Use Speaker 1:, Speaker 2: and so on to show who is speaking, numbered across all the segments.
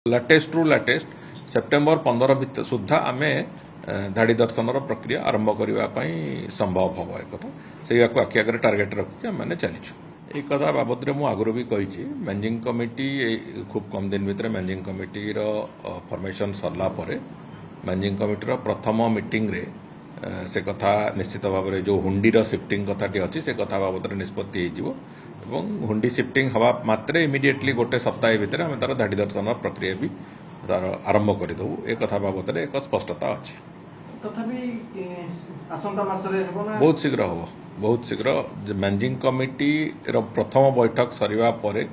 Speaker 1: Latest रु latest September 15 सुधा आम धाड़ी दर्शन प्रक्रिया आरंभ करने संभव हम एक से आखि आगे टार्गेट रखिए आम चलीचु एक कथा बाबद में आगुरी भी कही मैनेजिंग कमिटी खूब कम दिन भितर मैनेजिंग कमिटी फॉर्मेशन सरला मैनेजिंग कमिटी प्रथम मीटिंग रे से कथा निश्चित भाव में जो हुंडीर सिफ्टिंग कथाटी अच्छी से कथा बाबद निष्पत्ति हो हुंडी सिफ्टिंग हवा मात्रे इमिडिएटली गोटे सप्ताह भितर आम तार धाड़ी दर्शन प्रक्रिया भी तार आरंभ करदेव एक कथा बाबद एक स्पष्टता अच्छी बहुत शीघ्र हम बहुत शीघ्र मैनेजिंग कमिटी प्रथम बैठक सरिवा परे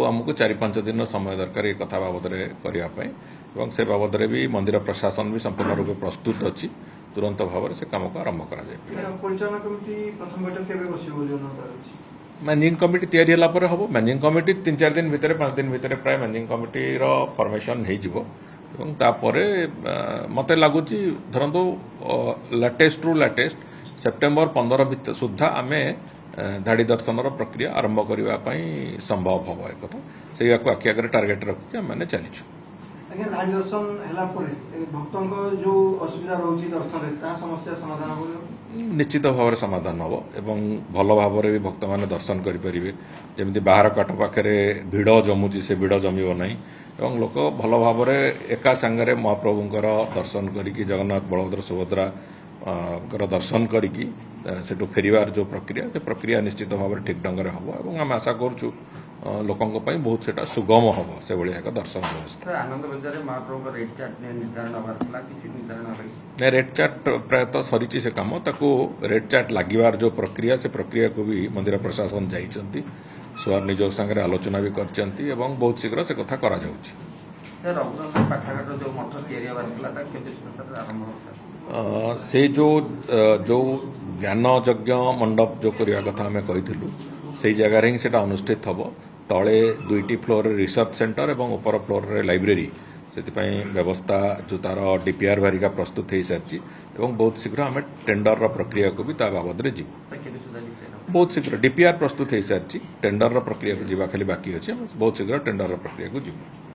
Speaker 1: आमको 4-5 दिन समय दरकार एक कथा बाबद करने से बाबद भी मंदिर प्रशासन भी संपूर्ण रूप प्रस्तुत अच्छी तुरंत भाव से काम को आरंभ कर मैनेजिंग कमिटी तैयारी हम मैनेजिंग कमिटी 3-4 दिन भितर 5 दिन भितर प्राय मैनेजिंग कमिटी फॉर्मेशन हो मत लगुच धरतु लेटेस्ट रु लेटेस्ट सेप्टेम्बर 15 सुधा आम धाड़ी दर्शन प्रक्रिया आरंभ करने संभव हम एक से आखि आगे टार्गेट रखिए आम चलीचु
Speaker 2: धाड़ी दर्शन भक्तों जो असुविधा रोची दर्शन समस्या समाधान हो
Speaker 1: निश्चित भाव में समाधान हम एवं भल भाव में भी भक्त मैंने दर्शन करेंगे जमी बाहर काठ पाखे भिड़ जमुची से भिड़ जमीब ना एवं लोक भल भाव में एका सांगे महाप्रभुंर दर्शन करी जगन्नाथ बलभद्र सुभद्रा दर्शन करी फेरिवार जो प्रक्रिया से प्रक्रिया निश्चित भाव में ठीक ढंग से हम आम आशा करूँ लोकों बहुत से सुगम हम से भाई एक दर्शन व्यवस्था रेड चार्ट प्रायतः सरी से कम रेड चार्ट लगिवार जो प्रक्रिया से प्रक्रिया को भी मंदिर प्रशासन जाइए स्वार निज संगे आलोचना भी कर बहुत शीघ्र से कथा करा से जो ज्ञान यज्ञ मंडप जो करने कथा आम कही से जगार ही अनुष्ठित हम तले 2टी फ्लोर रिसर्च सेंटर और ऊपर फ्लोर रे लाइब्रेरी से व्यवस्था जो तार डीपीआर भारिका प्रस्तुत हो सारी बहुत शीघ्र आम टेंडर प्रक्रिया को भी बाबद में जीव बहुत शीघ्र डीपीआर प्रस्तुत हो सारी टेंडर प्रक्रिया को जीवा खाली बाकी अच्छे बहुत शीघ्र टेंडर प्रक्रिया को जीव।